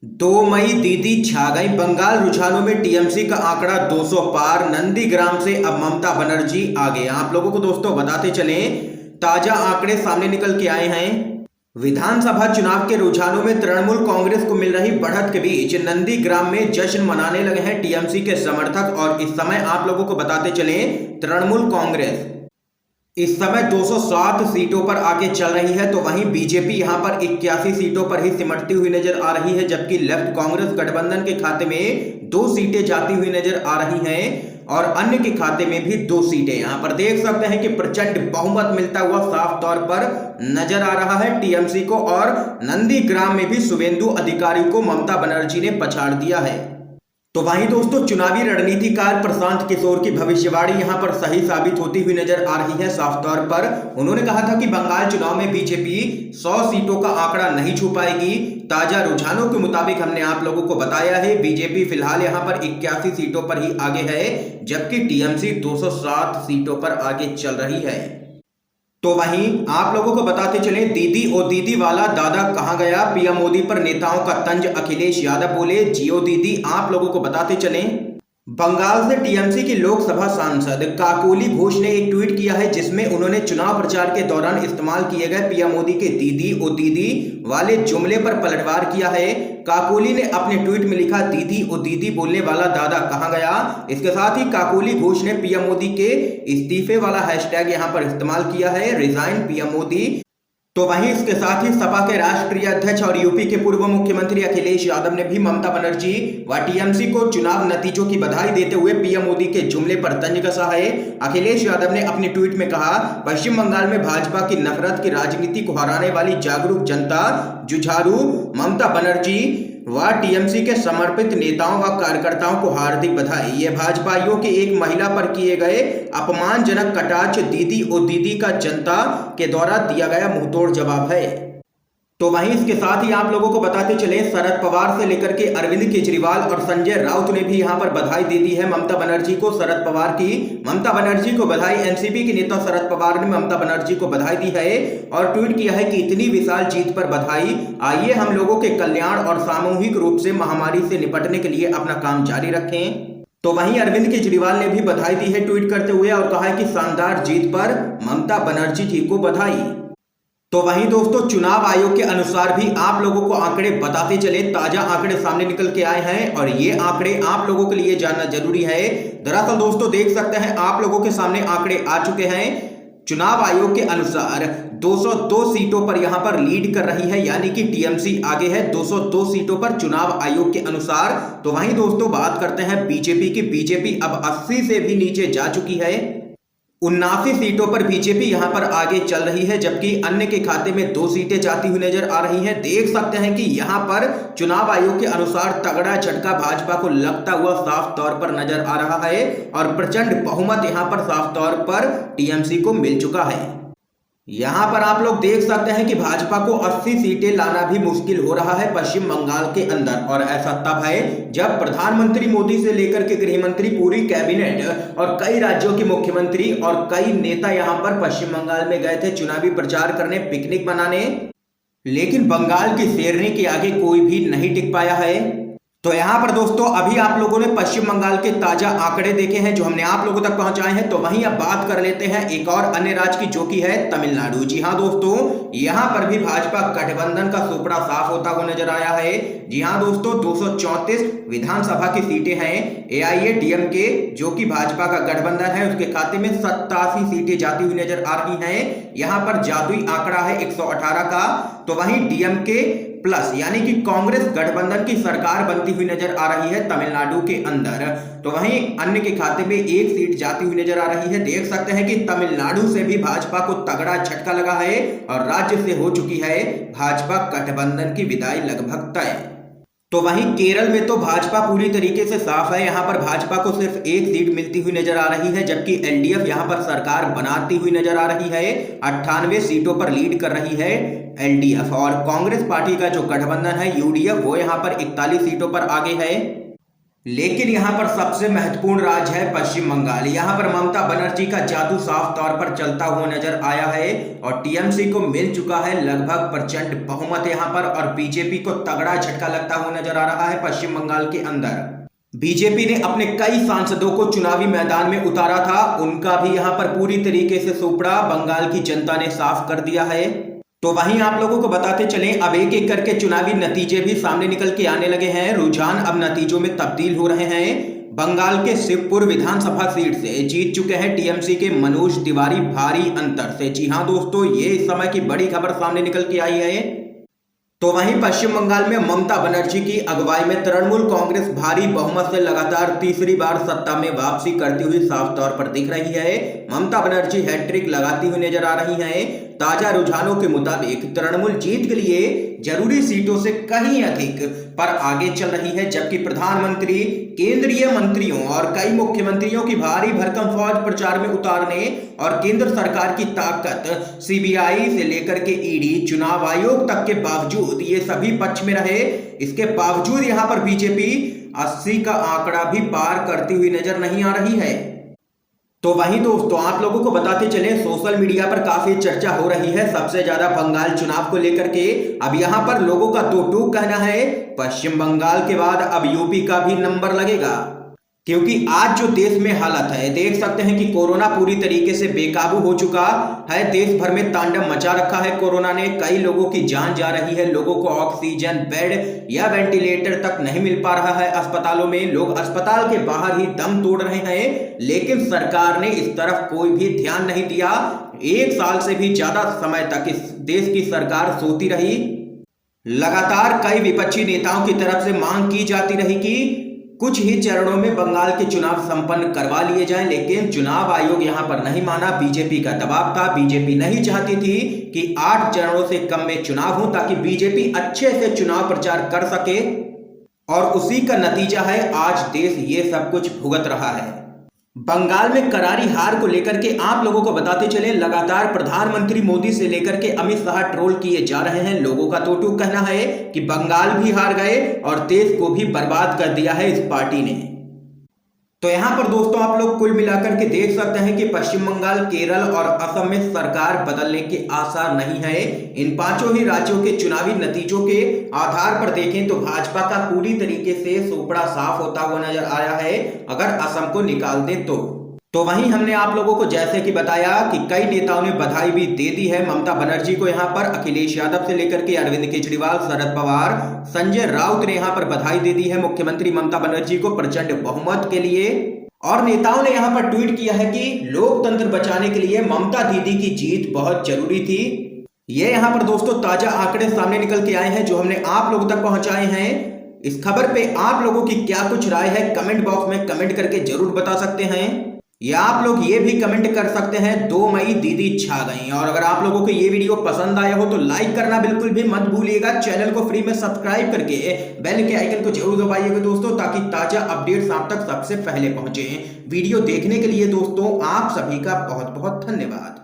2 मई दीदी छा गई। बंगाल रुझानों में टीएमसी का आंकड़ा 200 पार। नंदीग्राम से अब ममता बनर्जी आगे। आप लोगों को दोस्तों बताते चलें, ताजा आंकड़े सामने निकल के आए हैं। विधानसभा चुनाव के रुझानों में तृणमूल कांग्रेस को मिल रही बढ़त के बीच नंदीग्राम में जश्न मनाने लगे हैं टीएमसी के समर्थक। और इस समय आप लोगों को बताते चलें, तृणमूल कांग्रेस इस समय 207 सीटों पर आगे चल रही है, तो वहीं बीजेपी यहां पर 81 सीटों पर ही सिमटती हुई नजर आ रही है, जबकि लेफ्ट कांग्रेस गठबंधन के खाते में 2 सीटें जाती हुई नजर आ रही हैं और अन्य के खाते में भी 2 सीटें। यहां पर देख सकते हैं कि प्रचंड बहुमत मिलता हुआ साफ तौर पर नजर आ रहा है टीएमसी को। और नंदीग्राम में भी शुभेंदु अधिकारी को ममता बनर्जी ने पछाड़ दिया है। तो वहीं दोस्तों, चुनावी रणनीतिकार प्रशांत किशोर की भविष्यवाणी यहां पर सही साबित होती हुई नजर आ रही है। साफ तौर पर उन्होंने कहा था कि बंगाल चुनाव में बीजेपी 100 सीटों का आंकड़ा नहीं छू पाएगी। ताजा रुझानों के मुताबिक हमने आप लोगों को बताया है, बीजेपी फिलहाल यहां पर 81 सीटों पर ही आगे है, जबकि टीएमसी 207 सीटों पर आगे चल रही है। तो वहीं आप लोगों को बताते चलें, दीदी ओ दीदी वाला दादा कहां गया। पीएम मोदी पर नेताओं का तंज, अखिलेश यादव बोले जियो दीदी। आप लोगों को बताते चलें, बंगाल से टीएमसी की लोकसभा सांसद काकोली घोष ने एक ट्वीट किया है, जिसमें उन्होंने चुनाव प्रचार के दौरान इस्तेमाल किए गए पीएम मोदी के दीदी ओ दीदी वाले जुमले पर पलटवार किया है। काकोली ने अपने ट्वीट में लिखा, दीदी ओ दीदी बोलने वाला दादा कहां गया। इसके साथ ही काकोली घोष ने पीएम मोदी के इस्तीफे वाला हैशटैग यहां पर इस्तेमाल किया है, रिजाइन पीएम मोदी। तो वहीं इसके साथ ही सपा के राष्ट्रीय अध्यक्ष और यूपी के पूर्व मुख्यमंत्री अखिलेश यादव ने भी ममता बनर्जी व टीएमसी को चुनाव नतीजों की बधाई देते हुए पीएम मोदी के जुमले पर तंज कसा है। अखिलेश यादव ने अपने ट्वीट में कहा, पश्चिम बंगाल में भाजपा की नफरत की राजनीति को हराने वाली जागरूक जनता, जुझारू ममता बनर्जी व टीएमसी के समर्पित नेताओं व कार्यकर्ताओं को हार्दिक बधाई। ये भाजपाइयों के एक महिला पर किए गए अपमानजनक कटाक्ष दीदी ओ दीदी का जनता के द्वारा दिया गया मुंहतोड़ जवाब है। तो वहीं इसके साथ ही आप लोगों को बताते चले, शरद पवार से लेकर के अरविंद केजरीवाल और संजय राउत ने भी यहां पर बधाई दे दी है ममता बनर्जी को। शरद पवार की ममता बनर्जी को बधाई। एनसीपी के नेता शरद पवार ने ममता बनर्जी को बधाई दी है और ट्वीट किया है कि इतनी विशाल जीत पर बधाई। आइए हम लोगों के कल्याण और सामूहिक रूप से महामारी से निपटने के लिए अपना काम जारी रखें। तो वहीं अरविंद केजरीवाल ने भी बधाई दी है ट्वीट करते हुए और कहा है कि शानदार जीत पर ममता बनर्जी जी को बधाई। तो वहीं दोस्तों, चुनाव आयोग के अनुसार भी आप लोगों को आंकड़े बताते चले, ताजा आंकड़े सामने निकल के आए हैं और ये आंकड़े आप लोगों के लिए जानना जरूरी है। दरअसल दोस्तों, देख सकते हैं आप लोगों के सामने आंकड़े आ चुके हैं। चुनाव आयोग के अनुसार 202 सीटों पर यहां पर लीड कर रही है, यानी कि टीएमसी आगे है 202 सीटों पर चुनाव आयोग के अनुसार। तो वहीं दोस्तों, बात करते हैं बीजेपी की। बीजेपी अब 80 से भी नीचे जा चुकी है। 79 सीटों पर बीजेपी यहां पर आगे चल रही है, जबकि अन्य के खाते में 2 सीटें जाती हुई नजर आ रही हैं। देख सकते हैं कि यहां पर चुनाव आयोग के अनुसार तगड़ा झटका भाजपा को लगता हुआ साफ तौर पर नजर आ रहा है और प्रचंड बहुमत यहां पर साफ तौर पर टीएमसी को मिल चुका है। यहां पर आप लोग देख सकते हैं कि भाजपा को 80 सीटें लाना भी मुश्किल हो रहा है पश्चिम बंगाल के अंदर। और ऐसा तब है जब प्रधानमंत्री मोदी से लेकर के गृह मंत्री, पूरी कैबिनेट और कई राज्यों के मुख्यमंत्री और कई नेता यहां पर पश्चिम बंगाल में गए थे चुनावी प्रचार करने, पिकनिक मनाने, लेकिन बंगाल की शेरनी के आगे कोई भी नहीं टिक पाया है। तो यहां पर दोस्तों, अभी आप लोगों ने पश्चिम बंगाल के ताजा आंकड़े देखे हैं जो हमने आप लोगों तक पहुंचाए हैं। तो वहीं अब बात कर लेते हैं एक और अन्य राज्य की, जो कि है तमिलनाडु। जी हां दोस्तों, यहां पर भी भाजपा गठबंधन का सुपड़ा साफ होता हुआ नजर आया है। जी हां दोस्तों, 234 विधानसभा की सीटें हैं। एआईएडीएमके जो कि भाजपा का गठबंधन है, उसके खाते में 87 सीटें जाती हुई नजर आ रही हैं। यहां पर जादुई आंकड़ा है 118 का। तो वहीं डीएमके प्लस यानी कि कांग्रेस गठबंधन की सरकार बनती हुई नजर आ रही है तमिलनाडु के अंदर। तो वहीं अन्य के खाते में 1 सीट जाती हुई नजर आ रही है। देख सकते हैं कि तमिलनाडु से भी भाजपा को तगड़ा झटका लगा है और राज्य से हो चुकी है भाजपा गठबंधन की विदाई लगभग तय। तो वहीं केरल में तो भाजपा पूरी तरीके से साफ है। यहां पर भाजपा को सिर्फ 1 सीट मिलती हुई नजर आ रही है, जबकि एलडीएफ यहां पर सरकार बनाती हुई नजर आ रही है। 98 सीटों पर लीड कर रही है एलडीएफ। और कांग्रेस पार्टी का जो गठबंधन है यूडीएफ, वो यहां पर 41 सीटों पर आगे है। लेकिन यहाँ पर सबसे महत्वपूर्ण राज्य है पश्चिम बंगाल। यहाँ पर ममता बनर्जी का जादू साफ तौर पर चलता हुआ नजर आया है और टीएमसी को मिल चुका है लगभग प्रचंड बहुमत यहाँ पर, और बीजेपी को तगड़ा झटका लगता हुआ नजर आ रहा है पश्चिम बंगाल के अंदर। बीजेपी ने अपने कई सांसदों को चुनावी मैदान में उतारा था, उनका भी यहाँ पर पूरी तरीके से सोपड़ा बंगाल की जनता ने साफ कर दिया है। तो वहीं आप लोगों को बताते चलें, अब एक एक करके चुनावी नतीजे भी सामने निकल के आने लगे हैं। रुझान अब नतीजों में तब्दील हो रहे हैं। बंगाल के शिवपुर विधानसभा सीट से जीत चुके हैं टीएमसी के मनोज तिवारी भारी अंतर से। जी हां दोस्तों, ये इस समय की बड़ी खबर सामने निकल के आई है। तो वहीं पश्चिम बंगाल में ममता बनर्जी की अगुवाई में तृणमूल कांग्रेस भारी बहुमत से लगातार तीसरी बार सत्ता में वापसी करती हुई साफ तौर पर दिख रही है। ममता बनर्जी हैट्रिक लगाती हुई नजर आ रही हैं। ताजा रुझानों के मुताबिक तृणमूल जीत के लिए जरूरी सीटों से कहीं अधिक पर आगे चल रही है, जबकि प्रधानमंत्री, केंद्रीय मंत्रियों और कई मुख्यमंत्रियों की भारी भरकम फौज प्रचार में उतारने और केंद्र सरकार की ताकत सीबीआई से लेकर के ईडी, चुनाव आयोग तक के बावजूद ये सभी पक्ष में रहे। इसके बावजूद यहां पर बीजेपी 80 का आंकड़ा भी पार करती हुई नजर नहीं आ रही है। तो वहीं दोस्तों आप लोगों को बताते चलें, सोशल मीडिया पर काफी चर्चा हो रही है सबसे ज्यादा बंगाल चुनाव को लेकर के। अब यहां पर लोगों का दो टूक कहना है, पश्चिम बंगाल के बाद अब यूपी का भी नंबर लगेगा, क्योंकि आज जो देश में हालत है देख सकते हैं कि कोरोना पूरी तरीके से बेकाबू हो चुका है। देश भर में तांडव मचा रखा है कोरोना ने। कई लोगों की जान जा रही है, लोगों को ऑक्सीजन बेड या वेंटिलेटर तक नहीं मिल पा रहा है अस्पतालों में। लोग अस्पताल के बाहर ही दम तोड़ रहे हैं, लेकिन सरकार ने इस तरफ कोई भी ध्यान नहीं दिया। 1 साल से भी ज्यादा समय तक इस देश की सरकार सोती रही। लगातार कई विपक्षी नेताओं की तरफ से मांग की जाती रही कि कुछ ही चरणों में बंगाल के चुनाव संपन्न करवा लिए जाएं, लेकिन चुनाव आयोग यहां पर नहीं माना। बीजेपी का दबाव था, बीजेपी नहीं चाहती थी कि 8 चरणों से कम में चुनाव हो, ताकि बीजेपी अच्छे से चुनाव प्रचार कर सके, और उसी का नतीजा है आज देश ये सब कुछ भुगत रहा है। बंगाल में करारी हार को लेकर के आप लोगों को बताते चले, लगातार प्रधानमंत्री मोदी से लेकर के अमित शाह ट्रोल किए जा रहे हैं। लोगों का तो कहना है कि बंगाल भी हार गए और देश को भी बर्बाद कर दिया है इस पार्टी ने। तो यहां पर दोस्तों आप लोग कुल मिलाकर के देख सकते हैं कि पश्चिम बंगाल, केरल और असम में सरकार बदलने के आसार नहीं है। इन 5 ही राज्यों के चुनावी नतीजों के आधार पर देखें तो भाजपा का पूरी तरीके से सोपड़ा साफ होता हुआ नजर आया है, अगर असम को निकाल दें तो वहीं हमने आप लोगों को जैसे कि बताया कि कई नेताओं ने बधाई भी दे दी है ममता बनर्जी को। यहां पर अखिलेश यादव से लेकर के अरविंद केजरीवाल, शरद पवार, संजय राउत ने यहां पर बधाई दे दी है मुख्यमंत्री ममता बनर्जी को प्रचंड बहुमत के लिए। और नेताओं ने यहां पर ट्वीट किया है कि लोकतंत्र बचाने के लिए ममता दीदी की जीत बहुत जरूरी थी। ये यहां पर दोस्तों ताजा आंकड़े सामने निकल के आए हैं जो हमने आप लोगों तक पहुंचाए हैं। इस खबर पे आप लोगों की क्या कुछ राय है कमेंट बॉक्स में कमेंट करके जरूर बता सकते हैं, या आप लोग ये भी कमेंट कर सकते हैं 2 मई दीदी छा गई। और अगर आप लोगों को ये वीडियो पसंद आया हो तो लाइक करना बिल्कुल भी मत भूलिएगा। चैनल को फ्री में सब्सक्राइब करके बेल के आइकन को जरूर दबाइएगा दोस्तों, ताकि ताजा अपडेट्स आप तक सबसे पहले पहुंचे। वीडियो देखने के लिए दोस्तों आप सभी का बहुत बहुत धन्यवाद।